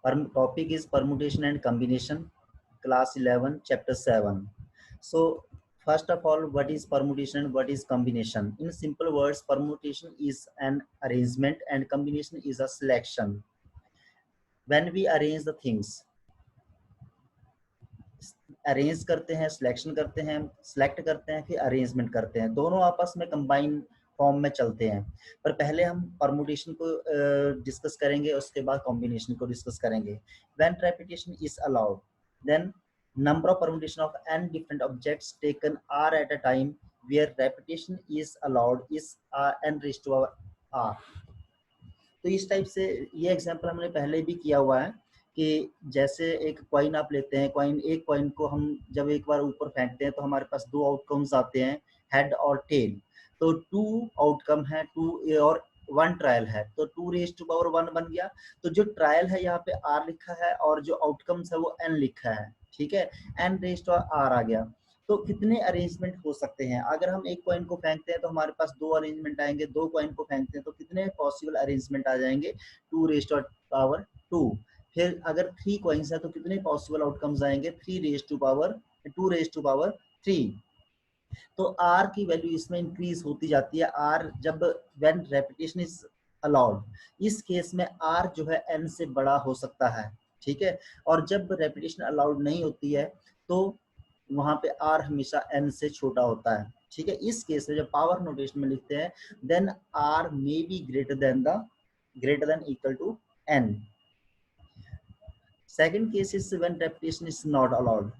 Topic is permutation and combination, class 11, chapter 7. So, first of all, what is permutation and what is combination? In simple words, permutation is an arrangement and combination is a selection. When we arrange the things, arrange करते हैं, selection करते हैं, select करते हैं, फिर arrangement करते हैं, दोनों आपस में कंबाइन फॉर्म में चलते हैं। पर पहले हम परमुटेशन को डिस्कस करेंगे, उसके बाद कॉम्बिनेशन को डिस्कस करेंगे। When repetition is allowed, then number of permutation of n different objects taken are at a time where repetition is allowed is n raised to r। तो इस टाइप से ये एग्जांपल हमने पहले भी किया हुआ है कि जैसे एक कॉइन आप लेते हैं, एक कॉइन को हम जब एक बार ऊपर फेंकते हैं तो हमारे पास दो आउटकम्स आते हैं, हेड और टेल। तो 2 आउटकम है, 2 और 1 ट्रायल है, तो 2 रेज टू पावर 1 बन गया। तो जो ट्रायल है यहाँ पे r लिखा है और जो आउटकम्स है वो n लिखा है, ठीक है, n रेज टू r आ गया। तो कितने अरेंजमेंट हो सकते हैं? अगर हम एक कॉइन को फेंकते हैं तो हमारे पास 2 अरेंजमेंट आएंगे, 2 कॉइन को फेंकते हैं तो कितने पॉसिबल अरेंजमेंट आ जाएंगे? 2 रेज टू पावर 2। फिर अगर 3 कॉइन्स है तो कितने पॉसिबल आउटकम्स आएंगे? 3 raise to power 2 raise to power 3। तो r की वैल्यू इसमें इंक्रीज होती जाती है। r जब व्हेन रेपिटेशन इज अलाउड, इस केस में r जो है n से बड़ा हो सकता है, ठीक है। और जब रेपिटेशन अलाउड नहीं होती है तो वहां पे r हमेशा n से छोटा होता है, ठीक है। इस केस में जब पावर नोटेशन में लिखते हैं then r may be greater than equal to n। Second case is when repetition is not allowed.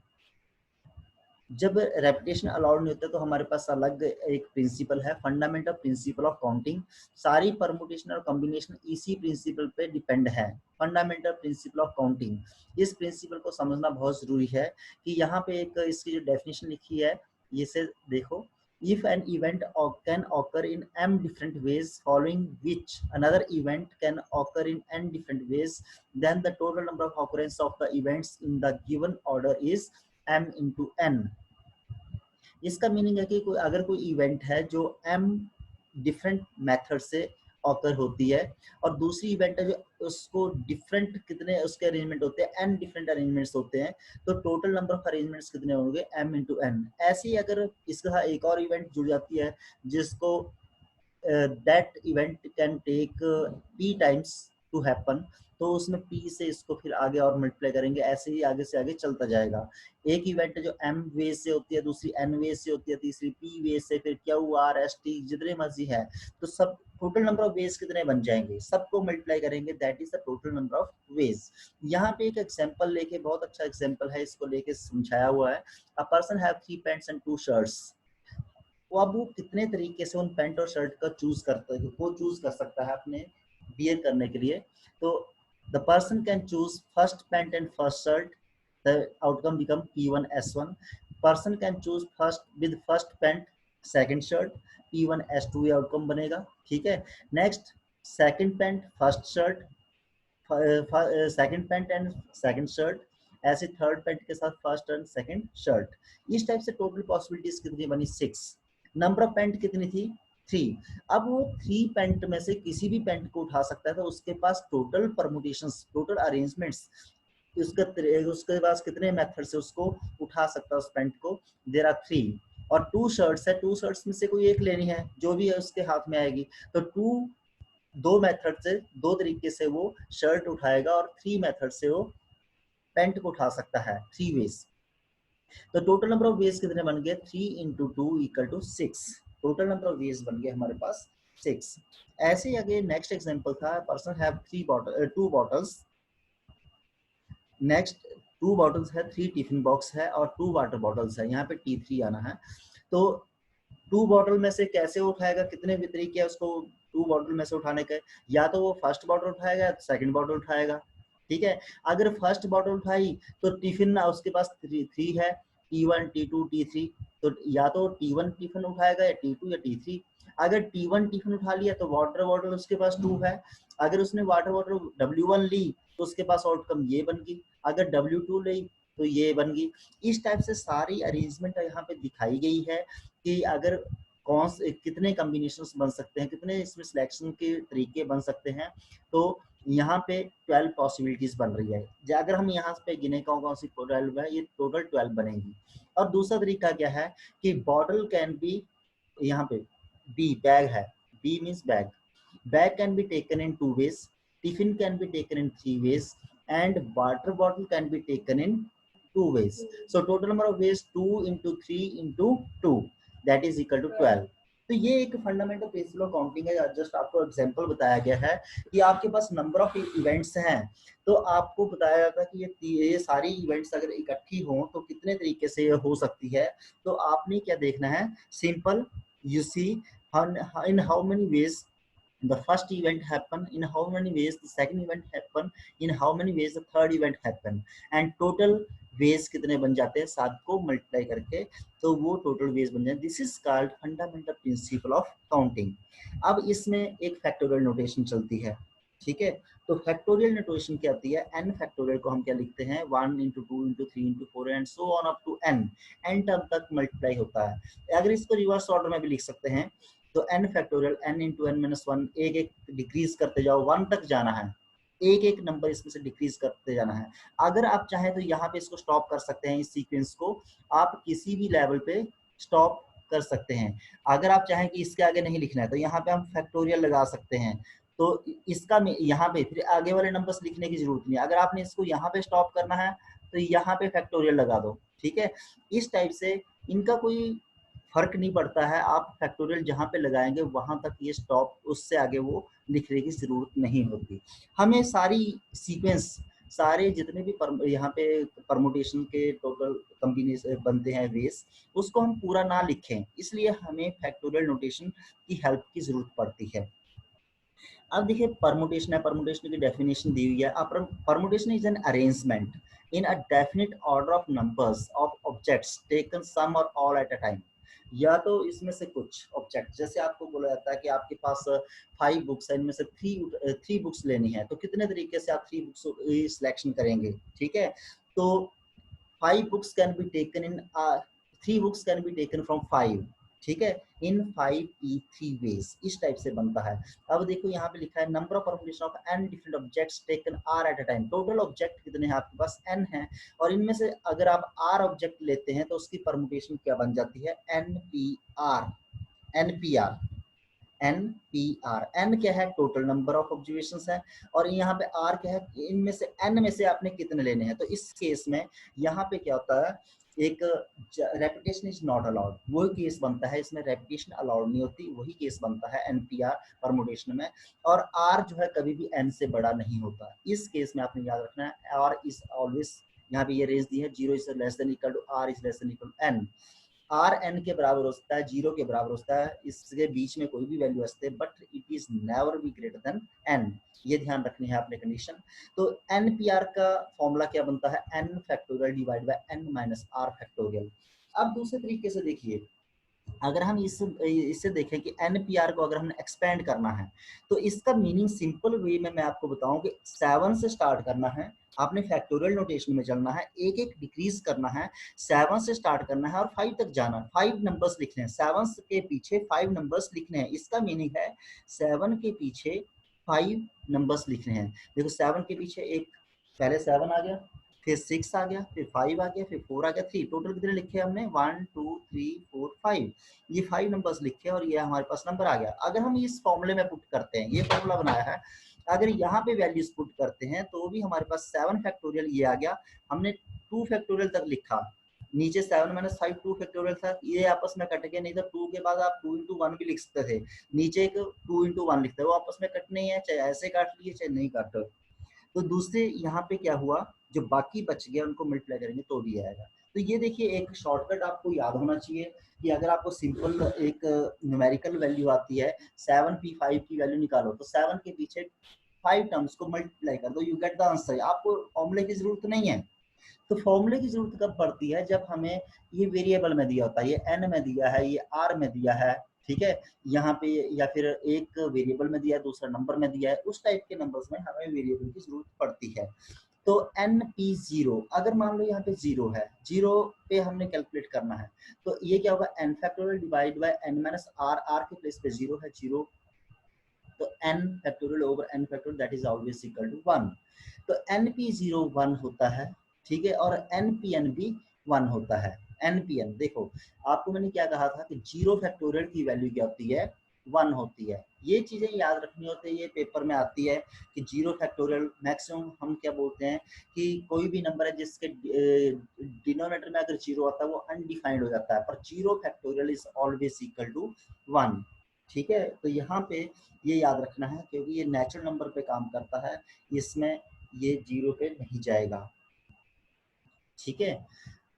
जब रेपिटेशन अलाउड नहीं होता तो हमारे पास अलग एक प्रिंसिपल है, फंडामेंटल प्रिंसिपल ऑफ काउंटिंग। सारी परमुटेशन और कॉम्बिनेशन इसी प्रिंसिपल पे डिपेंड है, फंडामेंटल प्रिंसिपल ऑफ काउंटिंग। इस प्रिंसिपल को समझना बहुत जरूरी है कि यहाँ पे एक इसकी जो डेफिनेशन लिखी है ये से देखो, if an event can occur in m different ways following which another event can occur in n different ways, then the total number of occurrence of the events in the given order is m into n। इसका meaning है कि अगर कोई event है जो m different method से occur होती है और दूसरी इवेंट है जो उसको डिफरेंट कितने उसके अरेंजमेंट होते हैं, n डिफरेंट अरेंजमेंट्स होते हैं, तो टोटल नंबर ऑफ अरेंजमेंट्स कितने होंगे? m into n। ऐसे ही अगर इसका एक और इवेंट जुड़ जाती है जिसको that event can take p times to happen, तो उसमें p से इसको फिर आगे और मल्टीप्लाई करेंगे, ऐसे ही आगे से आगे चलता जाएगा। एक इवेंट जो m वेज से होती है, दूसरी n वेज से होती है, तीसरी p वेज से, फिर q r s t जितने मर्जी है, तो सब टोटल नंबर ऑफ वेज कितने बन जाएंगे? सबको मल्टीप्लाई करेंगे, that is the total number of veg. यहाँ पे एक एग्जांपल लेके, बहुत अच्छा एग्जांपल है, इसको लेके समझाया हुआ है। A person have 3 pants and 2 shirts. वो अब वो कितने तरीके से उन पैंट और शर्ट का चूज कर सकता है अपने वियर करने के लिए। तो the person can choose first pant and first shirt, the outcome become P1 S1। Person can choose first pant second shirt, P1 S2 ये आउटकम बनेगा, ठीक है। Next second pant first shirt, second pant and second shirt, ऐसे third pant के साथ first and second shirt. इस type से total possibilities कितनी बनी? 6। नंबर ऑफ पेंट कितनी थी? 3। अब वो 3 पेंट में से किसी भी पेंट को उठा सकता है, तो उसके पास टोटल परमुटेशंस, टोटल अरेंजमेंट्स, उसके पास कितने मेथड से उसको उठा सकता है उस पेंट को? There are 3। और 2 शर्ट्स है, 2 शर्ट्स में से कोई एक लेनी है, जो भी है उसके हाथ में आएगी। तो 2 मेथड से, 2 तरीके से वो शर्ट उठाएगा और 3 मेथड से वो पेंट को उठा सकता है, 3 वेज। तो टोटल नंबर ऑफ वेज कितने बन गए? 3 into 2 equal to 6। Total number of ways बन गए हमारे पास 6। ऐसे ही आगे नेक्स्ट एग्जांपल था, पर्सन हैव 2 बॉटल्स। नेक्स्ट 2 बॉटल्स है, 3 टिफिन बॉक्स है और 2 वाटर बॉटल्स है, यहाँ पे T3 आना है। तो 2 बॉटल में से कैसे उठाएगा? कितने भी तरीके है उसको 2 बॉटल में से उठाने के, या तो वो फर्स्ट बॉटल उठाएगा या सेकंड बॉटल उठाएगा, ठीक है। अगर फर्स्ट बॉटल उठाई तो टिफिन उसके पास 3 है, T1 T2 T3, तो या तो T1 टिफिन उठाएगा या T2 या T3। अगर T1 टिफिन उठा लिया तो वाटर बॉटल उसके पास 2 है। अगर उसने वाटर बॉटल W1 ली तो उसके पास आउटकम ये बन गई, अगर W2 ली तो ये बन गई। इस टाइप से सारी अरेंजमेंट यहाँ पे दिखाई गई है कि अगर कितने कॉम्बिनेशंस बन सकते हैं, कितने इसमें सिलेक्शन के तरीके बन सकते हैं। तो यहाँ पे 12 पॉसिबिलिटीज बन रही है। अगर हम यहाँ पे गिने कौन सी 12 है, ये टोटल 12 बनेगी। और दूसरा तरीका क्या है कि बॉटल कैन बी, यहाँ पे बी बैग है, B means bag, bag can be taken in 2 ways, tiffin can be taken in 3 ways and water bottle can be taken in 2 ways. So total number of ways 2 into 3 into 2 that is equal to 12. तो ये एक fundamental principle of counting है। Just आपको example बताया गया है कि आपके पास नंबर ऑफ इवेंट्स हैं, तो आपको बताया जाता है कि ये सारी इवेंट्स अगर इकट्ठी हों तो कितने तरीके से ये हो सकती है। तो आपने क्या देखना है, simple, you see in how many ways the first event happen, in how many ways the second event happen, in how many ways the third event happen, and total ways कितने बन जाते हैं, 7 को मल्टीप्लाई करके तो वो total veg बन जाए। This is called fundamental principle of counting. अब इसमें एक फैक्टोरियल नोटेशन चलती है, ठीक है। तो फैक्टोरियल नोटेशन क्या होती है, n फैक्टोरियल को हम क्या लिखते हैं, 1 into 2 into 3 into 4 and so on up to n, n term तक मल्टीप्लाई होता है। अगर इसको रिवर्स ऑर्डर में भी लिख सकते हैं तो n factorial n into n minus one, एक एक डिक्रीज करते जाओ, 1 तक जाना है, एक एक नंबर इसमें से डिक्रीज करते जाना है। अगर आप चाहें तो यहाँ पे इसको स्टॉप कर सकते हैं, इस सीक्वेंस को आप किसी भी लेवल पे स्टॉप कर सकते हैं। अगर आप चाहें कि इसके आगे नहीं लिखना है तो यहाँ पे हम फैक्टोरियल लगा सकते हैं, तो इसका यहाँ पे फिर आगे वाले नंबर्स लिखने की जरूरत नहीं है। अगर आपने इसको यहाँ पे स्टॉप करना है तो यहाँ पे फैक्टोरियल लगा दो, ठीक है। इस टाइप से इनका कोई फर्क नहीं पड़ता है, आप फैक्टोरियल जहाँ पे लगाएंगे वहां तक ये स्टॉप, उससे आगे वो लिखने की जरूरत नहीं होती। हमें सारी सीक्वेंस, सारे जितने भी यहाँ पे परमुटेशन के टोटल कॉम्बिनेशन बनते हैं वेस, उसको हम पूरा ना लिखें, इसलिए हमें फैक्टोरियल नोटेशन की हेल्प की जरूरत पड़ती है। अब देखिए परमुटेशन है, परमुटेशन की डेफिनेशन दी हुई है। Permutation is an arrangement in a definite order of numbers of objects taken some और ऑल एट अ टाइम। या तो इसमें से कुछ ऑब्जेक्ट, जैसे आपको बोला जाता है कि आपके पास 5 बुक्स है, इनमें से 3 बुक्स लेनी है, तो कितने तरीके से आप 3 बुक्स सिलेक्शन करेंगे, ठीक है। तो 5 books can be taken in 3 books can be taken from 5, ठीक है, इन 5 3 ways, इस टाइप से बनता है। अब देखो यहाँ पे लिखा है number of permutation of n different objects taken r at a time. Total object कितने हैं आपके पास, n है, और इनमें से अगर आप r ऑब्जेक्ट लेते हैं तो उसकी परमुटेशन क्या बन जाती है, npr, npr, NPR। n क्या है, टोटल नंबर ऑफ ऑब्जर्वेशंस है, और यहाँ पे r क्या है, इनमें से n में से आपने कितने लेने हैं। तो इस केस में यहाँ पे क्या होता है, एक रेपिटेशन इज नॉट अलाउड, वही केस बनता है, इसमें रेपिटेशन अलाउड नहीं होती, वही केस बनता है NPR परमुटेशन में। और r जो है कभी भी n से बड़ा नहीं होता, इस केस में आपने याद रखना है r इज ऑलवेज, यहाँ पे ये रेज दी है 0 is less than equal to r is less than equal to n। R n के बराबर होता है, 0 के बराबर होता है, इसके बीच में कोई भी वैल्यू आते हैं, but it is never be greater than n, ये ध्यान रखनी है आपने कंडीशन। तो एन पी आर का फॉर्मूला क्या बनता है, n factorial divide by n minus r factorial. अब दूसरे तरीके से देखिए, अगर हम इससे देखें कि NPR को अगर हमने एक्सपेंड करना है तो इसका मीनिंग सिंपल वे में मैं आपको बताऊं कि 7 से स्टार्ट करना है, आपने फैक्टोरियल नोटेशन में चलना है, एक एक डिक्रीज करना है, 7 से स्टार्ट करना है और 5 तक जाना है, 5 नंबर्स लिखने हैं, 7 के पीछे 5 नंबर्स लिखने हैं। इसका मीनिंग है 7 के पीछे 5 नंबर्स लिखने हैं। देखो 7 के पीछे एक, पहले 7 आ गया, फिर 6 आ गया, फिर 5 आ गया, फिर 4 आ गया, 3, टोटल कितने लिखे हमने, 1 2 3 4 5, ये 5 नंबर्स लिखे और ये हमारे पास नंबर आ गया। अगर हम इस फॉर्मूले में पुट करते हैं, ये फॉर्मूला बनाया है, अगर यहाँ पे वैल्यूज पुट करते हैं तो भी हमारे पास 7 फैक्टोरियल ये आ गया, हमने 2 फैक्टोरियल तक लिखा, नीचे 7 माइनस 5 2 फैक्टोरियल था, ये आपस में कट गए, नहीं तो 2 के बाद आप 2 into 1 भी लिख सकते थे, नीचे एक 2 into 1 लिखते हैं, वो आपस में कट नहीं है, चाहे ऐसे काट लिए चाहे नहीं काटो। तो दूसरे यहाँ पे क्या हुआ, जो बाकी बच गया उनको मल्टीप्लाई करेंगे तो भी आएगा। तो ये देखिए एक शॉर्टकट आपको याद होना चाहिए कि अगर आपको सिंपल एक न्यूमेरिकल वैल्यू आती है 7p5 की वैल्यू निकालो, तो 7 के पीछे 5 टर्म्स को मल्टीप्लाई कर दो, यू गेट द आंसर। आपको फॉर्मूले की जरूरत नहीं है। तो फॉर्मूले की जरूरत कब पड़ती है, जब हमें ये वेरिएबल में दिया होता है, ये n में दिया है, ये r में दिया है, ठीक है, यहाँ पे, या फिर एक वेरिएबल में दिया है, दूसरा नंबर में दिया है, उस टाइप के नंबर्स में हमें वेरिएबल की जरूरत पड़ती है। तो NP0, अगर मान लो यहाँ पे 0 है, 0 पे हमने कैलकुलेट करना है, तो ये क्या होगा, n factorial divide by n minus r, r के प्लेस पे 0 है, 0 तो n factorial over n factorial that is always equal to 1। तो np0 1 होता है, ठीक है, और npn भी 1 होता है। npn देखो, आपको मैंने क्या कहा था कि 0 फैक्टोरियल की वैल्यू क्या होती है, 1 होती है। ये चीजें याद रखनी होती है, ये पेपर में आती है कि 0 फैक्टोरियल मैक्सिमम हम क्या बोलते हैं कि कोई भी नंबर है जिसके डिनोमिनेटर में अगर 0 आता है वो अनडिफाइंड हो जाता है, पर 0 factorial is always equal to 1। ठीक है, तो यहाँ पे ये याद रखना है क्योंकि ये नेचुरल नंबर पे काम करता है, इसमें ये 0 पे नहीं जाएगा। ठीक है,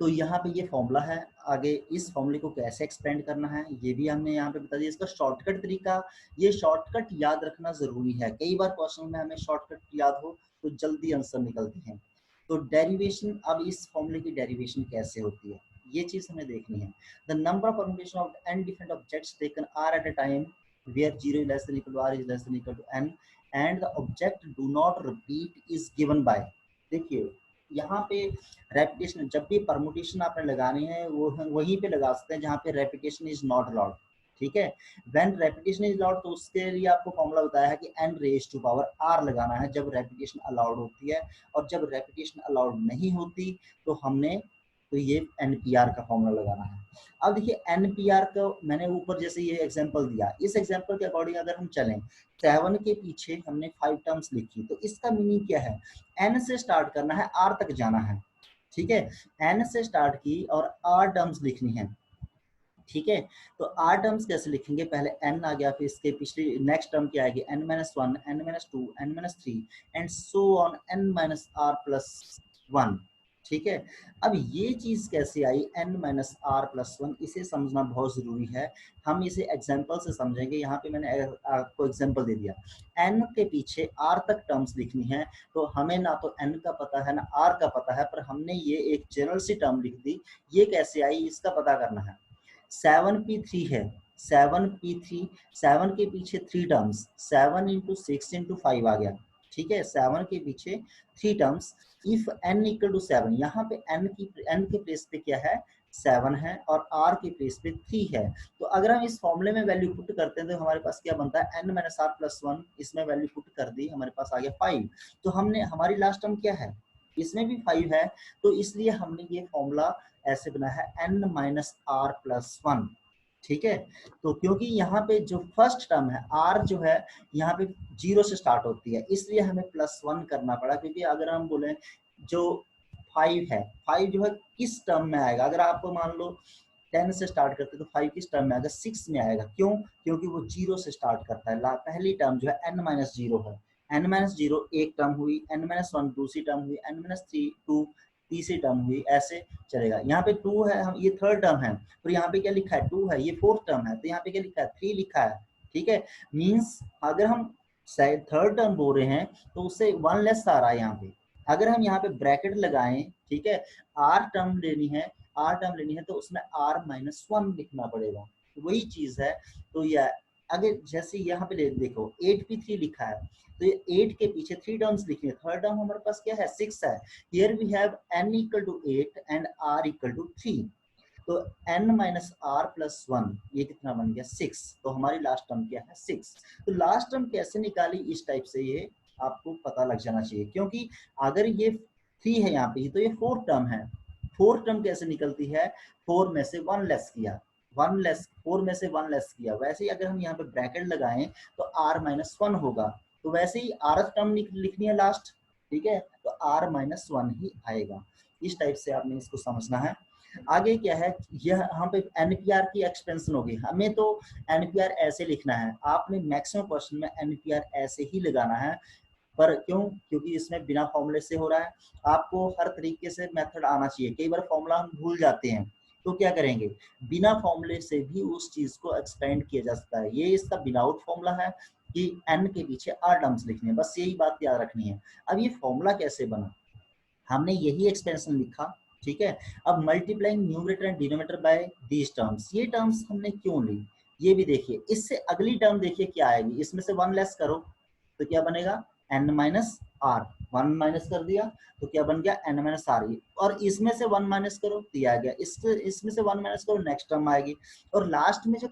तो यहाँ पे ये फॉर्मूला है। आगे इस फॉर्मूले को कैसे एक्सपेंड करना है ये भी हमने यहाँ पे बता दिया। इसका शॉर्टकट तरीका, ये शॉर्टकट याद रखना जरूरी है, कई बार क्वेश्चन में हमें शॉर्टकट याद हो तो जल्दी आंसर निकलते हैं। तो डेरिवेशन, अब इस फॉर्मूले की डेरिवेशन कैसे होती है ये चीज हमें देखनी है। The number of permutation of n different objects taken r at a time where 0 is less than equal to r is less than equal to n and the object do not repeat is given by। देखिए यहाँ पे repetition, जब भी permutation आपने लगानी है वो वहीं पे लगा सकते हैं जहाँ पे रेपिटेशन इज नॉट अलाउड। ठीक है, व्हेन रेपिटेशन इज अलाउड तो उसके लिए आपको फॉर्मूला बताया है कि n raise to power r लगाना है जब रेपिटेशन अलाउड होती है, और जब रेपिटेशन अलाउड नहीं होती तो हमने तो ये NPR का फॉर्मूला लगाना है। अब देखिए NPR को मैंने ऊपर जैसे ये एग्जांपल दिया, इस एग्जांपल के अकॉर्डिंग अगर हम चलें, 7 के पीछे हमने 5 टर्म्स लिखी, तो इसका मीनिंग क्या है, n से स्टार्ट करना है, r तक जाना है। ठीक है, n से स्टार्ट की और r टर्म्स लिखनी है। ठीक है, तो r टर्म्स कैसे लिखेंगे, पहले n आ गया, फिर इसके पिछली नेक्स्ट टर्म क्या आएगी, n-1, n-2, n-3 and so on n-r+1। ठीक है, अब ये चीज कैसे आई n-r+1, इसे समझना बहुत जरूरी है। हम इसे एग्जांपल से समझेंगे। यहाँ पे मैंने आपको एग्जांपल दे दिया, n के पीछे r तक टर्म्स लिखनी है, तो हमें ना तो n का पता है ना r का पता है, पर हमने ये एक जनरल सी टर्म लिख दी। ये कैसे आई इसका पता करना है। 7p3 है, 7p3, 7 के पीछे 3 टर्म्स, 7 इंटू 6 इंटू 5 आ गया। ठीक है, 7 के पीछे 3 terms, if n equal to 7, यहाँ पे n के प्लेस पे क्या है, 7 है, और r के प्लेस पे 3 है। तो अगर हम इस फॉर्मूले में वैल्यू पुट करते हैं तो हमारे पास क्या बनता है, n-r+1, इसमें वैल्यू पुट कर दी, हमारे पास आ गया 5। तो हमने, हमारी लास्ट टर्म क्या है, इसमें भी 5 है, तो इसलिए हमने ये फॉर्मूला ऐसे बना है n-r+1। ठीक है, तो क्योंकि यहाँ पे जो फर्स्ट टर्म है r जो है यहाँ पे 0 से स्टार्ट होती है, इसलिए हमें +1 करना पड़ा। क्योंकि अगर हम बोले जो 5 है, 5 जो है किस टर्म में आएगा, अगर आप मान लो 10 से स्टार्ट करते तो 5 किस टर्म में आएगा, 6 में आएगा। क्यों, क्योंकि वो 0 से स्टार्ट करता है। पहली टर्म जो है n-0 है, n-0 एक टर्म हुई, n-1 दूसरी टर्म हुई, n-3 2 तीसरी टर्म हुई, ऐसे चलेगा। यहाँ पे 2 है, हम ये थर्ड टर्म है, और यहाँ पे क्या लिखा है 2 है, ये फोर्थ टर्म है, तो यहाँ पे क्या लिखा है 3 लिखा है। ठीक है, मींस अगर हम थर्ड टर्म बोल रहे हैं तो उससे 1 लेस आ रहा है यहाँ पे। अगर हम यहाँ पे ब्रैकेट लगाएं, ठीक है, r टर्म लेनी है, r टर्म लेनी है तो उसमें r-1 लिखना पड़ेगा, वही चीज है। तो यह अगर जैसे यहाँ पे देखो 8p3 लिखा है, तो ये 8 के पीछे 3 टर्म्स लिखी है, थर्ड टर्म हमारे पास क्या है 6 है। Here we have n equal to 8 and r equal to 3, तो n-r+1 ये कितना बन गया 6। तो हमारी लास्ट टर्म क्या है 6। तो लास्ट टर्म कैसे निकाली, इस टाइप से ये आपको पता लग जाना चाहिए, क्योंकि अगर ये 3 है यहाँ पे तो ये फोर्थ टर्म है। फोर्थ टर्म कैसे निकलती है, 4 में से 1 लेस किया, 4 में से 1 लेस किया। वैसे ही अगर हम यहाँ पे ब्रैकेट लगाएं तो r-1 होगा, तो वैसे ही rth टर्म लिखनी है लास्ट। ठीक है, तो r-1 ही आएगा। इस टाइप से आपने इसको समझना है। आगे क्या है, यह यहाँ पे एनपीआर की एक्सपेंशन होगी। हमें तो एनपीआर ऐसे लिखना है, आपने मैक्सिमम क्वेश्चन में एनपीआर ऐसे ही लगाना है। पर क्यों, क्योंकि इसमें बिना फॉर्मूले से हो रहा है, आपको हर तरीके से मेथड आना चाहिए। कई बार फॉर्मूला हम भूल जाते हैं, तो क्या करेंगे, बिना फॉर्मूले से भी उस चीज को एक्सपेंड किया जा सकता है। ये इसका विदाउट फॉर्मूला है कि n के पीछे r टर्म्स लिखने हैं, बस यही बात याद रखनी है। अब ये फॉर्मूला कैसे बना, हमने यही एक्सपेंशन लिखा। ठीक है, अब multiplying numerator and denominator by these terms, ये टर्म्स हमने क्यों ली ये भी देखिए। इससे अगली टर्म देखिए क्या आएगी, इसमें से 1 लेस करो तो क्या बनेगा n-r, 1 माइनस कर दिया तो क्या बन गया n-r, और इसमें से 1 माइनस करो तो आ गया, इसमें से 1 माइनस करो नेक्स्ट टर्म आएगी। और लास्ट में जो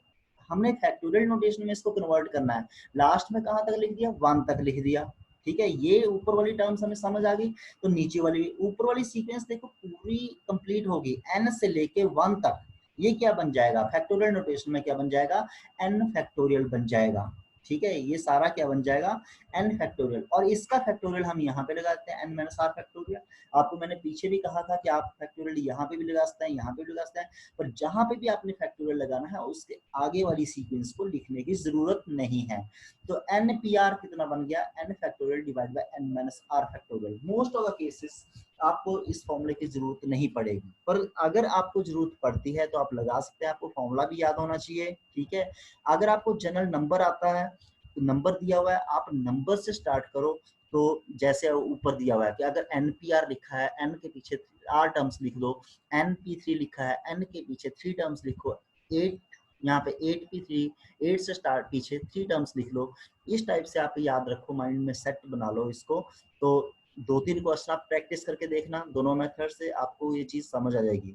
हमने फैक्टोरियल नोटेशन में इसको कन्वर्ट करना है। लास्ट में कहाँ तक लिख दिया, 1 तक लिख दिया, ठीक है। ये ऊपर वाली टर्म्स हमें समझ आ गई। तो नीचे वाली, ऊपर वाली सीक्वेंस देखो पूरी कंप्लीट होगी n से लेके 1 तक। ये क्या बन जाएगा, फैक्टोरियल नोटेशन में क्या बन जाएगा, n फैक्टोरियल बन जाएगा, ठीक है। ये सारा क्या बन जाएगा, n फैक्टोरियल। और इसका फैक्टोरियल हम यहाँ पे लगाते हैं, n माइनस r फैक्टोरियल। आपको मैंने पीछे भी कहा था कि आप फैक्टोरियल यहाँ पे भी लगा सकते हैं, यहाँ पे भी लगा सकते हैं, पर जहां पे भी आपने फैक्टोरियल लगाना है उसके आगे वाली सीक्वेंस को लिखने की जरूरत नहीं है। तो npr कितना बन गया, n factorial divide by n minus r factorial. Most of the cases आपको इस फॉर्मूले की जरूरत नहीं पड़ेगी, पर अगर आपको जरूरत पड़ती है तो आप लगा सकते हैं। आपको फॉर्मूला भी याद होना चाहिए, ठीक है। अगर आपको जनरल नंबर आता है, तो नंबर दिया हुआ है, आप नंबर से स्टार्ट करो। तो जैसे ऊपर दिया हुआ है कि अगर npr लिखा है, n के पीछे r टर्म्स लिख लो, np3 लिखा है, n के पीछे 3 टर्म्स लिखो, 8 यहाँ पे 8p3, 8 से स्टार्ट पीछे 3 टर्म्स लिख लो। इस टाइप से आप याद रखो, माइंड में सेट बना लो इसको। तो 2-3 क्वेश्चन आप प्रैक्टिस करके देखना, दोनों मेथड से आपको ये चीज समझ आ जाएगी।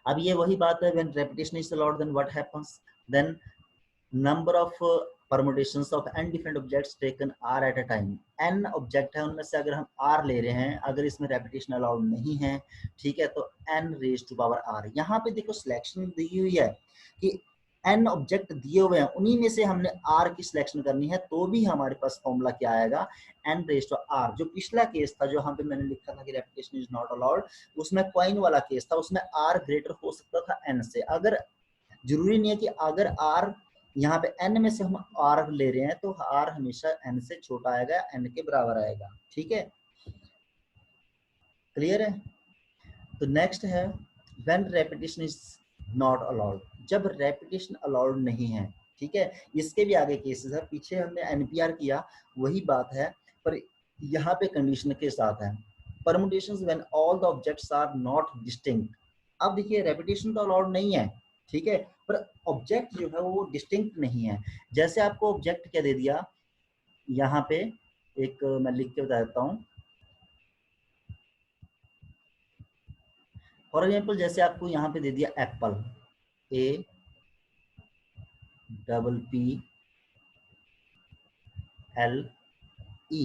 अब ये वही बात है, when repetition is allowed then what happens, then number of permutations of n different objects taken r at a time. n object है, उनमें से अगर हम r ले रहे हैं, अगर इसमें रेपिटेशन अलाउड नहीं है, ठीक है, तो n raise to power r। यहाँ पे देखो सिलेक्शन दी हुई है कि n ऑब्जेक्ट दिए हुए हैं, उन्हीं में से हमने r की सिलेक्शन करनी है, तो भी हमारे पास फॉर्मूला क्या आएगा, n रेज टू r। जो पिछला केस था, जो यहाँ पे मैंने लिखा था कि रेपिटेशन इज नॉट अलाउड, उसमें कॉइन वाला केस था, उसमें r ग्रेटर हो सकता था n से। अगर जरूरी नहीं है कि अगर r यहाँ पे n में से हम r ले रहे हैं तो r हमेशा n से छोटा आएगा, n के बराबर आएगा, ठीक है। क्लियर है। तो नेक्स्ट है when repetition is not allowed, जब रेपिटेशन अलाउड नहीं है, ठीक है। इसके भी आगे केसेस है, पीछे हमने npr किया वही बात है, पर यहाँ पे कंडीशन के साथ है। Permutations when all the objects are not distinct. अब देखिए रेपिटेशन तो अलाउड नहीं है, ठीक है, पर ऑब्जेक्ट जो है वो डिस्टिंक्ट नहीं है। जैसे आपको ऑब्जेक्ट क्या दे दिया, यहाँ पे एक मैं लिख के बता देता हूँ। फॉर एग्जाम्पल जैसे आपको यहाँ पे दे दिया Apple, A double P L E,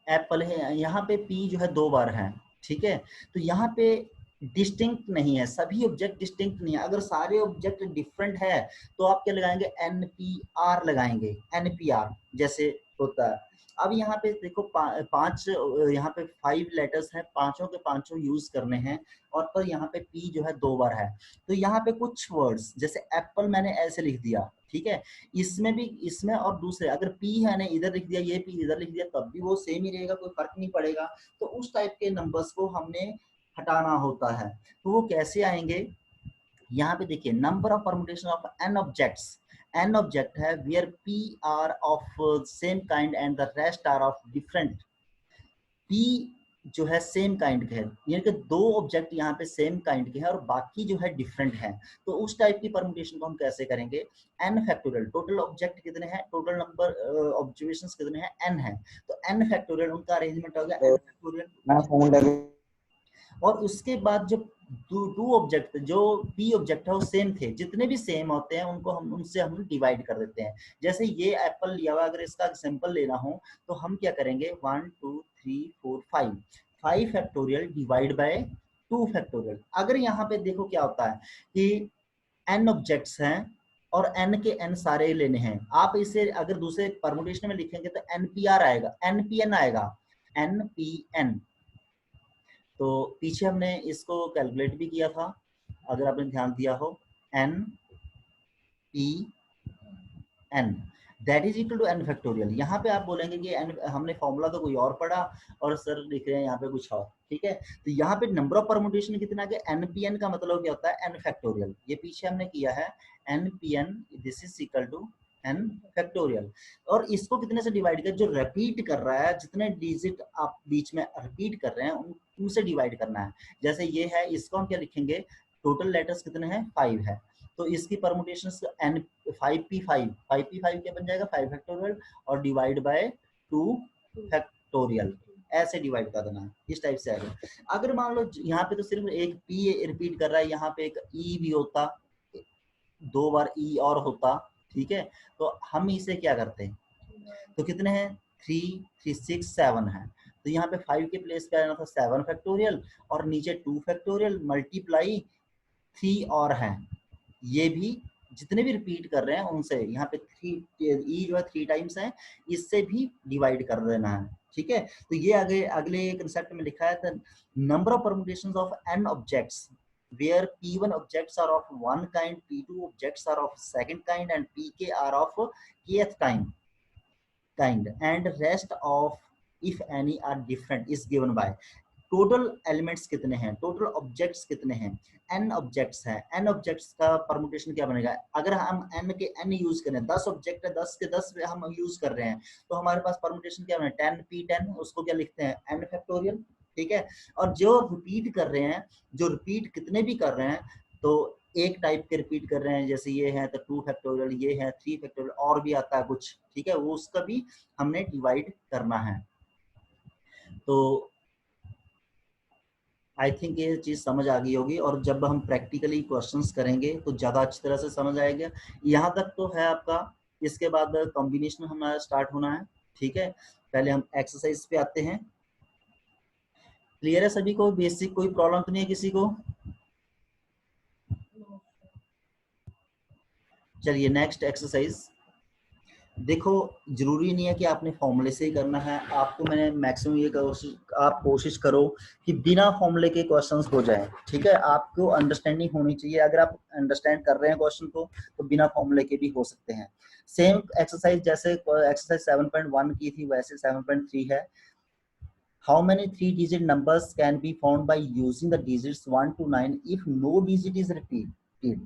Apple है, यहाँ पे P जो है 2 बार है, ठीक है। तो यहाँ पे डिस्टिंक्ट नहीं है, सभी ऑब्जेक्ट डिस्टिंक्ट नहीं है। अगर सारे ऑब्जेक्ट डिफरेंट है तो आप क्या लगाएंगे, NPR लगाएंगे, NPR जैसे होता है। अब यहाँ पे देखो 5 यहाँ पे 5 लेटर्स हैं, पांचों के पांचों यूज करने हैं, और पर यहाँ पे P जो है 2 बार है। तो यहाँ पे कुछ वर्ड्स जैसे एप्पल मैंने ऐसे लिख दिया, ठीक है, इसमें भी, इसमें और दूसरे अगर P है ने इधर लिख दिया, ये P इधर लिख दिया, तब भी वो सेम ही रहेगा, कोई फर्क नहीं पड़ेगा। तो उस टाइप के नंबर्स को हमने हटाना होता है। तो वो कैसे आएंगे, यहाँ पे देखिए number of permutation of n objects, n object है where p are of same kind and the rest are of different. p जो है सेम काइंड के है, यानी कि 2 ऑब्जेक्ट यहाँ पे सेम काइंड के हैं और बाकी जो है डिफरेंट है। तो उस टाइप की परमुटेशन को हम कैसे करेंगे, n फैक्टोरियल। टोटल ऑब्जेक्ट कितने हैं, टोटल नंबर ऑब्जर्वेशंस कितने हैं, n है, तो n फैक्टोरियल उनका अरेंजमेंट हो गया n फैक्टोरियल। और उसके बाद जब टू ऑब्जेक्ट, जो p ऑब्जेक्ट है वो सेम थे, जितने भी सेम होते हैं उनको हम उनसे हम डिवाइड कर देते हैं। जैसे ये एप्पल लिया हुआ, अगर इसका एग्जांपल लेना हो तो हम क्या करेंगे, 1 2 3 4 5 फैक्टोरियल डिवाइड बाय 2 फैक्टोरियल। अगर यहाँ पे देखो क्या होता है कि n ऑब्जेक्ट्स हैं और n के n सारे लेने हैं, आप इसे अगर दूसरे परमुटेशन में लिखेंगे तो npr आएगा, npn आएगा, npn। तो पीछे हमने इसको कैलकुलेट भी किया था, अगर आपने ध्यान दिया हो, n p n that is equal to n factorial. यहाँ पे आप बोलेंगे कि n, हमने फॉर्मूला तो कोई और पढ़ा और सर लिख रहे हैं यहाँ पे कुछ और, ठीक है। तो यहाँ पे नंबर ऑफ परमुटेशन कितना है, npn का मतलब क्या होता है, n फैक्टोरियल। ये पीछे हमने किया है npn, this is equal to n factorial. और इसको कितने से डिवाइड कर, जो रिपीट कर रहा है, जितने डिजिट आप बीच में रिपीट कर रहे हैं उनसे डिवाइड करना है। जैसे ये है, इसको हम क्या लिखेंगे, टोटल लेटर्स कितने हैं, 5 है, तो इसकी परमुटेशंस n 5p5 क्या बन जाएगा, 5 फैक्टोरियल और डिवाइड बाय 2 फैक्टोरियल। ऐसे डिवाइड कर देना है, इस टाइप से आएगा। अगर मान लो यहाँ पे तो सिर्फ एक पी रिपीट कर रहा है, यहाँ पे एक ई भी होता, 2 बार ई और होता, ठीक है, तो हम इसे क्या करते हैं, तो कितने हैं 3 3 6 7 है, तो यहाँ पे 5 के प्लेस पे आना था 7 फैक्टोरियल और नीचे 2 फैक्टोरियल मल्टीप्लाई 3 और हैं, ये भी जितने भी रिपीट कर रहे हैं उनसे यहाँ पे 3 ई जो है 3 टाइम्स है, इससे भी डिवाइड कर देना है, ठीक है। तो ये आगे अगले कंसेप्ट में लिखा है the number of permutations of n objects where p1 objects are of one kind, p2 objects are of second kind and pk are of kth kind and rest of if any are different is given by total elements कितने हैं, total objects कितने हैं, n objects हैं, n objects का permutation क्या बनेगा, अगर हम n के n यूज करें, 10 ऑब्जेक्ट है, 10 के 10 हम यूज कर रहे हैं, तो हमारे पास परमुटेशन क्या बनेगा 10p10, उसको क्या लिखते हैं n फैक्टोरियल, ठीक है। और जो रिपीट कर रहे हैं, जो रिपीट कितने भी कर रहे हैं, तो एक टाइप के रिपीट कर रहे हैं, जैसे ये है तो 2 फैक्टोरियल, ये है 3 फैक्टोरियल, और भी आता है कुछ, ठीक है, वो उसका भी हमने डिवाइड करना है। तो आई थिंक ये चीज समझ आ गई होगी, और जब हम प्रैक्टिकली क्वेश्चंस करेंगे तो ज्यादा अच्छी तरह से समझ आएगा। यहाँ तक तो है आपका, इसके बाद कॉम्बिनेशन हमारा स्टार्ट होना है, ठीक है। पहले हम एक्सरसाइज पे आते हैं। क्लियर है सभी को, बेसिक कोई प्रॉब्लम तो नहीं है किसी को? चलिए नेक्स्ट एक्सरसाइज देखो, जरूरी नहीं है कि आपने फॉर्मूले से ही करना है, आपको मैंने मैक्सिमम ये आप कोशिश करो कि बिना फॉर्मूले के क्वेश्चंस हो जाएं, ठीक है। आपको अंडरस्टैंडिंग होनी चाहिए, अगर आप अंडरस्टैंड कर रहे हैं क्वेश्चन को तो बिना फॉर्मूले के भी हो सकते हैं। सेम एक्सरसाइज जैसे एक्सरसाइज 7.1 की थी वैसे 7.3 है। How many 3-digit numbers can be found by using the digits 1 to 9 if no digit is repeated?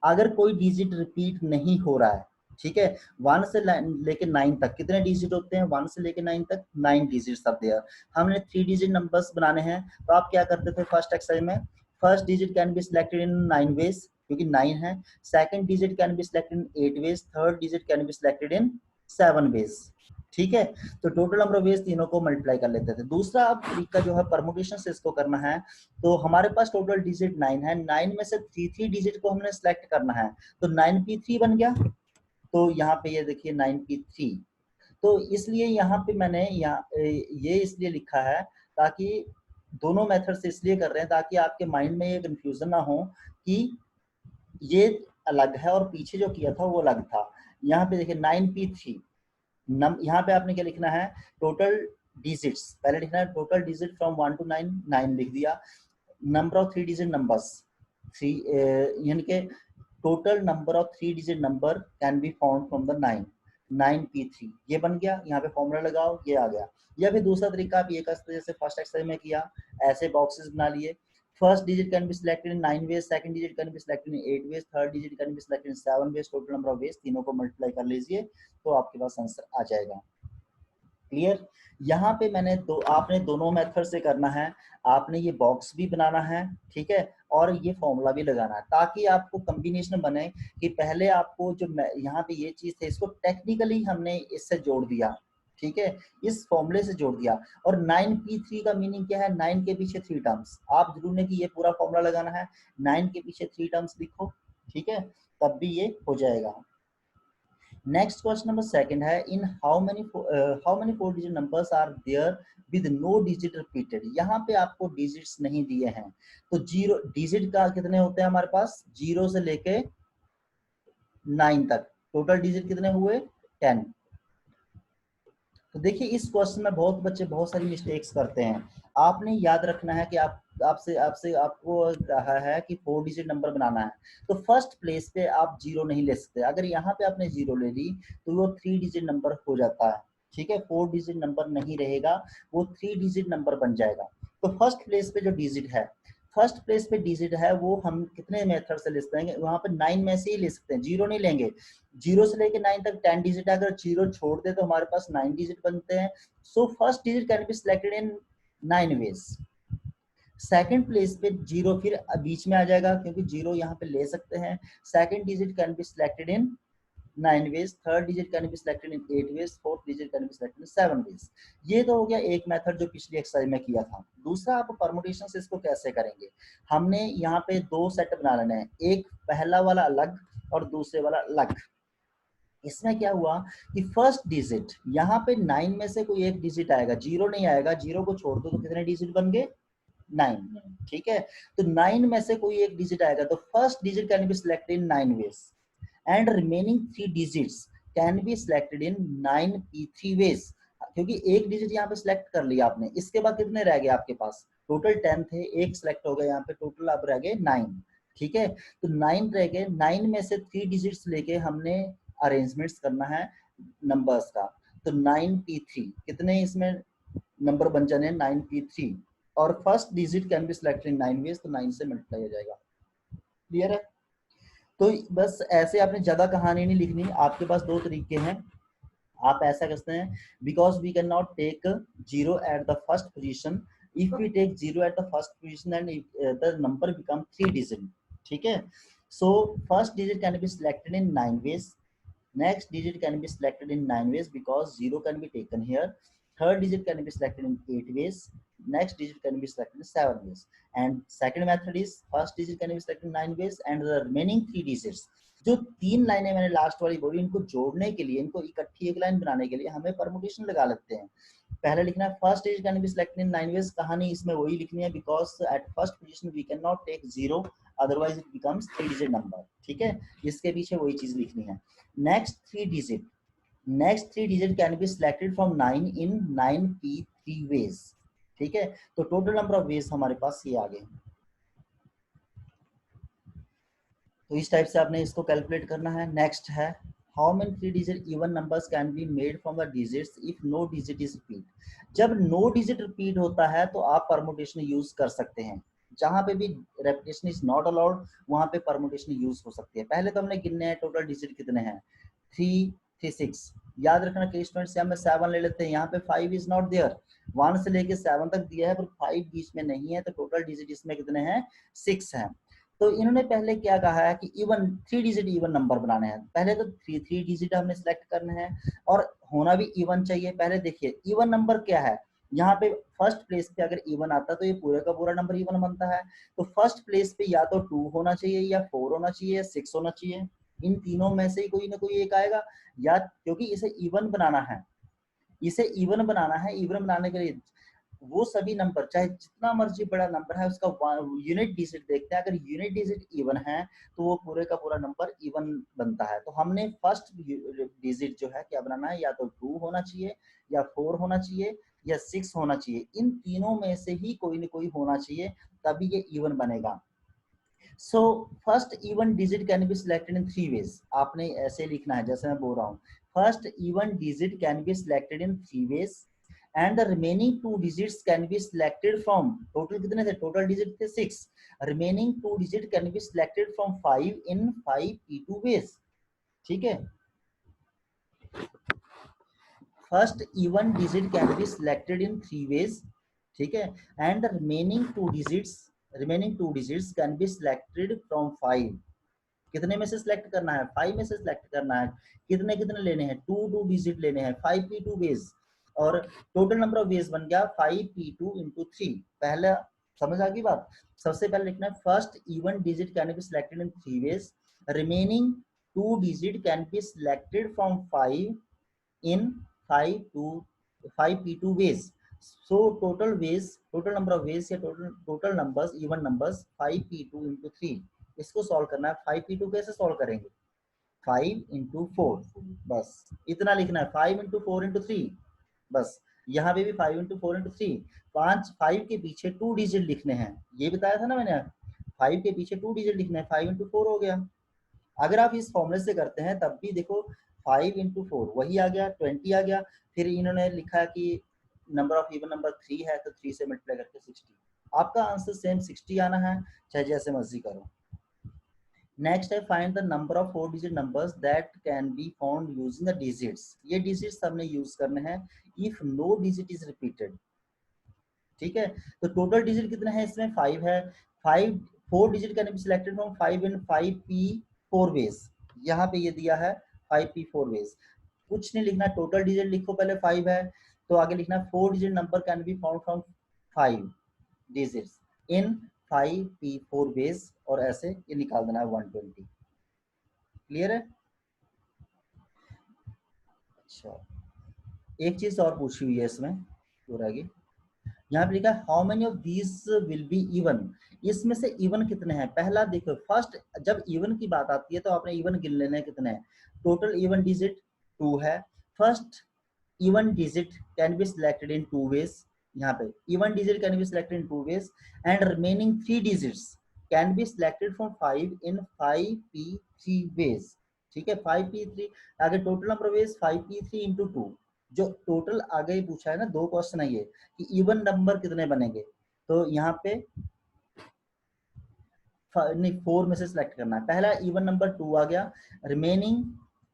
अगर कोई डिजिट रिपीट नहीं हो रहा है, ठीक है, 1 से लेके 9 तक कितने डिजिट होते हैं, 1 से लेके 9 तक 9 डिजिट्स आते हैं। हमने 3 डिजिट नंबर्स बनाने हैं, तो आप क्या करते थे फर्स्ट एक्सरसाइज में, first digit can be selected in 9 ways क्योंकि 9 है, second digit can be selected in 8 ways, third digit can be selected in 7 ways, ठीक है। तो टोटल नंबर ऑफ वेज तीनों को मल्टीप्लाई कर लेते थे। दूसरा अब तरीका जो है परमुटेशन से इसको करना है, तो हमारे पास टोटल डिजिट 9 है, 9 में से 3 डिजिट को हमने सिलेक्ट करना है, तो 9p3 बन गया। तो यहाँ पे ये देखिए 9p3, तो इसलिए यहाँ पे मैंने ये इसलिए लिखा है ताकि दोनों मेथड से इसलिए कर रहे हैं ताकि आपके माइंड में ये कंफ्यूजन ना हो कि ये अलग है और पीछे जो किया था वो अलग था। यहाँ पे देखिए 9p3, यहाँ पे आपने क्या लिखना है, टोटल डिजिट्स पहले लिखना है, टोटल डिजिट फ्रॉम 1 to 9, 9 लिख दिया, नंबर ऑफ 3 डिजिट नंबर्स 3, यानी कि total number of 3 digit number can be found from the 9p3, ये बन गया। यहाँ पे फॉर्मूला लगाओ, ये आ गया। या फिर दूसरा तरीका आप ये कर सकते, जैसे फर्स्ट एक्सरसाइज में किया, ऐसे बॉक्सेस बना लिए, first digit can be selected in 9 ways, second digit can be selected in 8 ways, third digit can be selected in 7 ways, total number of ways तीनों को मल्टीप्लाई कर लीजिए तो आपके पास आंसर आ जाएगा। क्लियर? यहाँ पे मैंने आपने दोनों मेथड से करना है, आपने ये बॉक्स भी बनाना है, ठीक है, और ये फॉर्मूला भी लगाना है ताकि आपको कॉम्बिनेशन बने कि पहले आपको जो यहाँ पे ये चीज थे इसको टेक्निकली हमने इससे जोड़ दिया, ठीक है, इस फॉर्मूले से जोड़ दिया। और 9p3 का मीनिंग क्या है, 9 के पीछे 3 टर्म्स, आप जरूर नहीं कि ये पूरा फॉर्मूला लगाना है, 9 के पीछे 3 टर्म्स लिखो, ठीक है, तब भी ये हो जाएगा। नेक्स्ट क्वेश्चन नंबर सेकंड है, in how many 4 digit numbers are there with no digit repeated. यहाँ पे आपको डिजिट्स नहीं दिए हैं, तो जीरो डिजिट का कितने होते हैं हमारे पास, 0 से लेके 9 तक टोटल डिजिट कितने हुए 10। तो देखिए इस क्वेश्चन में बहुत बच्चे बहुत सारी मिस्टेक्स करते हैं। आपने याद रखना है कि आपको कहा है कि 4 डिजिट नंबर बनाना है, तो फर्स्ट प्लेस पे आप 0 नहीं ले सकते। अगर यहाँ पे आपने 0 ले ली तो वो 3 डिजिट नंबर हो जाता है, ठीक है, 4 डिजिट नंबर नहीं रहेगा, वो 3 डिजिट नंबर बन जाएगा। तो फर्स्ट प्लेस पे जो डिजिट है, फर्स्ट प्लेस पे डिजिट है, वो हम कितने मेथड से ले सकते हैं, वहां पे 9 में से ही ले सकते हैं, 0 नहीं लेंगे। 0 से लेके 9 तक 10 डिजिट है, अगर 0 छोड़ दे तो हमारे पास 9 डिजिट बनते हैं। So first digit can be selected in 9 ways. Second place पे 0 फिर बीच में आ जाएगा क्योंकि 0 यहाँ पे ले सकते हैं। Second digit can be selected in 9 ways, third digit can be selected in 8 ways, fourth digit can be selected in 7 ways. ये तो हो गया एक मेथड जो पिछली एक्सरसाइज में किया था। दूसरा आप परमुटेशन से इसको कैसे करेंगे, हमने यहाँ पे दो सेट बना लेना है, एक पहला वाला अलग और दूसरे वाला अलग। इसमें क्या हुआ कि फर्स्ट डिजिट यहाँ पे 9 में से कोई एक डिजिट आएगा, जीरो नहीं आएगा, जीरो को छोड़ दो तो कितने डिजिट बन गए 9, ठीक है। तो 9 में से कोई एक डिजिट आएगा, तो first digit can be selected in 9 ways and remaining 3 digits can be selected in 9p3 ways. क्योंकि एक डिजिट यहाँ पे सिलेक्ट कर लिया आपने, इसके बाद कितने रह गए आपके पास, टोटल 10 थे, एक सिलेक्ट हो गया यहाँ पे, टोटल अब रह गए 9, ठीक है। तो 9 रह गए, 9 में से 3 डिजिट्स लेके हमने अरेंजमेंट्स करना है नंबर्स का। तो 9p3 कितने इसमें नंबर बन जाने 9p3 और first digit can be selected in 9 ways, तो 9 से मल्टीप्लाई हो जाएगा। क्लियर है। तो बस ऐसे आपने ज्यादा कहानी नहीं लिखनी, आपके पास दो तरीके हैं। आप ऐसा करते हैं, because we can not take zero at the first position, if we take zero at the first position and the number become 3 digit, ठीक है। So first digit can be selected in 9 ways, next digit can be selected in 9 ways because 0 can be taken here, third digit can be selected in 8 ways, next digit can be selected in 7 ways, and second method is first digit can be selected in 9 ways and the remaining 3 digits, जो तीन लाइनें मैंने last वाली बोली, इनको जोड़ने के लिए, इनको इकट्ठी एक लाइन बनाने के लिए हमें परमुटेशन लगा लेते हैं। पहले लिखना है first digit can be selected in 9 ways, कहानी इसमें वही लिखनी है, because at first position we can not take zero, otherwise it becomes 3 digit number, ठीक है। इसके पीछे वही चीज लिखनी है। Next 3 digit can be selected from 9 in 9p3 ways, ठीक है। तो टोटल नंबर ऑफ वेज हमारे पास ये आ गए। तो इस टाइप से आपने इसको कैलकुलेट करना है। नेक्स्ट है how many 3 digit even numbers can be made from the digits if no digit is repeat. जब नो डिजिट रिपीट होता है तो आप परमुटेशन यूज कर सकते हैं, जहां पे भी रेपिटेशन इज नॉट अलाउड वहां पे परमुटेशन यूज हो सकती है। पहले तो हमने गिनने हैं टोटल डिजिट कितने हैं, 3 3 6, याद रखना कई स्टूडेंट से हमें 7 ले लेते हैं, यहाँ पे 5 इज नॉट देयर, 1 से लेके 7 तक दिया है पर 5 बीच में नहीं है, तो टोटल डिजिट इसमें कितने हैं 6 हैं। तो इन्होंने पहले क्या कहा है कि इवन 3 डिजिट इवन नंबर बनाने हैं, पहले तो 3 डिजिट हमने सेलेक्ट करने हैं और होना भी इवन चाहिए। पहले देखिए इवन नंबर क्या है, यहाँ पे फर्स्ट प्लेस पे अगर इवन आता तो ये पूरे का पूरा नंबर इवन बनता है। तो फर्स्ट प्लेस पे या तो 2 होना चाहिए या 4 होना चाहिए या 6 होना चाहिए, इन तीनों में से कोई ना कोई एक आएगा। या क्योंकि इसे इवन बनाना है, इसे इवन बनाना है, इवन बनाने के लिए वो सभी नंबर चाहे जितना मर्जी बड़ा नंबर है उसका यूनिट डिजिट देखते हैं, अगर यूनिट डिजिट इवन है तो वो पूरे का पूरा नंबर इवन बनता है। तो हमने फर्स्ट डिजिट जो है क्या बनाना है, या तो 2 होना चाहिए या 4 होना चाहिए या 6 होना चाहिए, इन तीनों में से ही कोई ना कोई होना चाहिए, तभी ये इवन बनेगा। So first even digit can be selected in 3 ways, आपने ऐसे लिखना है जैसे मैं बोल रहा हूँ, first even digit can be selected in 3 ways and the remaining 2 digits can be selected from, total कितने थे, total digit थे 6, remaining 2 digit can be selected from 5 in 5p2 ways, ठीक है। first even digit can be selected in 3 ways, ठीक है, and the remaining 2 digits can be selected from 5, कितने में से सिलेक्ट करना है, 5 में से सिलेक्ट करना है, कितने कितने लेने हैं, 2 डिजिट लेने हैं 5p2 वेज, और टोटल नंबर ऑफ वेज बन गया 5p2 into 3। पहले समझ आ गई बात। सबसे पहले लिखना है first even digit can be selected in 3 ways, remaining 2 digit can be selected from 5 in 5p2 ways. So total ways, total number of ways या total numbers even numbers 5p2 into 3। इसको सॉल्व करना है, 5p2 कैसे solve करेंगे, 5 into 4, बस इतना लिखना है, 5 into 4 into 3, बस यहाँ पे भी 5 into 4 into 3, 5 के पीछे 2 डिजिट लिखने हैं, ये बताया था ना मैंने, 5 के पीछे 2 डिजिट लिखने हैं, 5 into 4 हो गया। अगर आप इस फॉर्मूले से करते हैं तब भी देखो 5 into 4 वही आ गया, 20 आ गया। फिर इन्होंने लिखा कि नंबर ऑफ इवन नंबर 3 है तो 3 से मल्टीप्लाई करके 60, आपका आंसर सेम 60 आना है, चाहे जैसे मर्जी करो। नेक्स्ट है find the number of 4 digit numbers that can be found using the digits. ये डिजिट्स हमने यूज करने हैं if no digit is repeated, ठीक है। तो टोटल डिजिट कितने हैं इसमें 5 है, 4 digit can be selected from 5 in 5p4 ways, यहाँ पे ये दिया है 5p4 ways। कुछ नहीं लिखना, टोटल डिजिट लिखो, पहले 5 है तो आगे लिखना 4 digit number can be found from 5 digits in 5p4 ways, और ऐसे ये निकाल देना है 120। क्लियर है? अच्छा, एक चीज और पूछी हुई है इसमें और आगे यहाँ पे लिखा है how many of these will be even. इसमें से इवन कितने हैं? पहला देखो, फर्स्ट जब इवन की बात आती है तो आपने इवन गिन लेने कितने हैं। टोटल इवन डिजिट 2 है। First even digit can be selected in 2 ways. यहाँ पे even digit can be selected in 2 ways and remaining 3 digits can be selected from 5 in 5p3 ways. ठीक है, 5p3 आगे total number veg 5p3 into 2। जो total आगे पूछा है ना, 2 क्वेश्चन है ये कि इवन नंबर कितने बनेंगे, तो यहाँ पे नहीं 4 में से सिलेक्ट करना है। पहला इवन नंबर 2 आ गया, remaining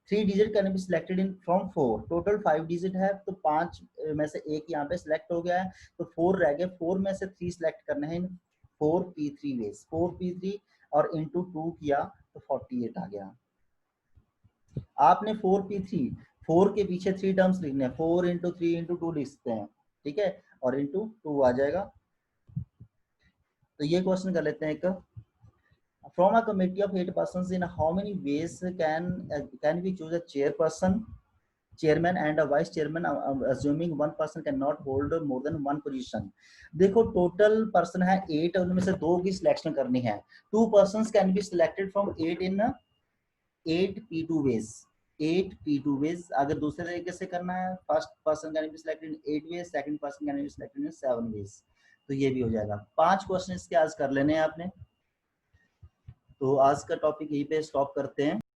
3 digit can be selected in from 4। Total 5 digit है तो 5 में से एक यहाँ पे सिलेक्ट हो गया है, तो 4 रह गए। 4 में से 3 सिलेक्ट करने हैं इन 4p3 वेज। 4p3 और इंटू 2 किया तो 48 आ गया। आपने 4p3 4 के पीछे 3 टर्म्स लिखने हैं, 4 इंटू 3 इंटू 2 लिखते हैं, ठीक है, और इंटू 2 आ जाएगा। तो ये क्वेश्चन कर लेते हैं एक, from a committee of 8 persons in how many ways can we choose a chairman and a vice chairman, assuming one person cannot hold more than one position। देखो टोटल पर्सन है 8, उनमें से 2 की सिलेक्शन करनी है। 2 persons can be selected from 8 in 8p2 ways। 8p2 ways अगर दूसरे तरीके से करना है, first person can be selected in 8 ways, second person can be selected in 7 ways। तो ये भी हो जाएगा। 5 क्वेश्चन इसके आज कर लेने हैं आपने। तो आज का टॉपिक यहीं पे स्टॉप करते हैं।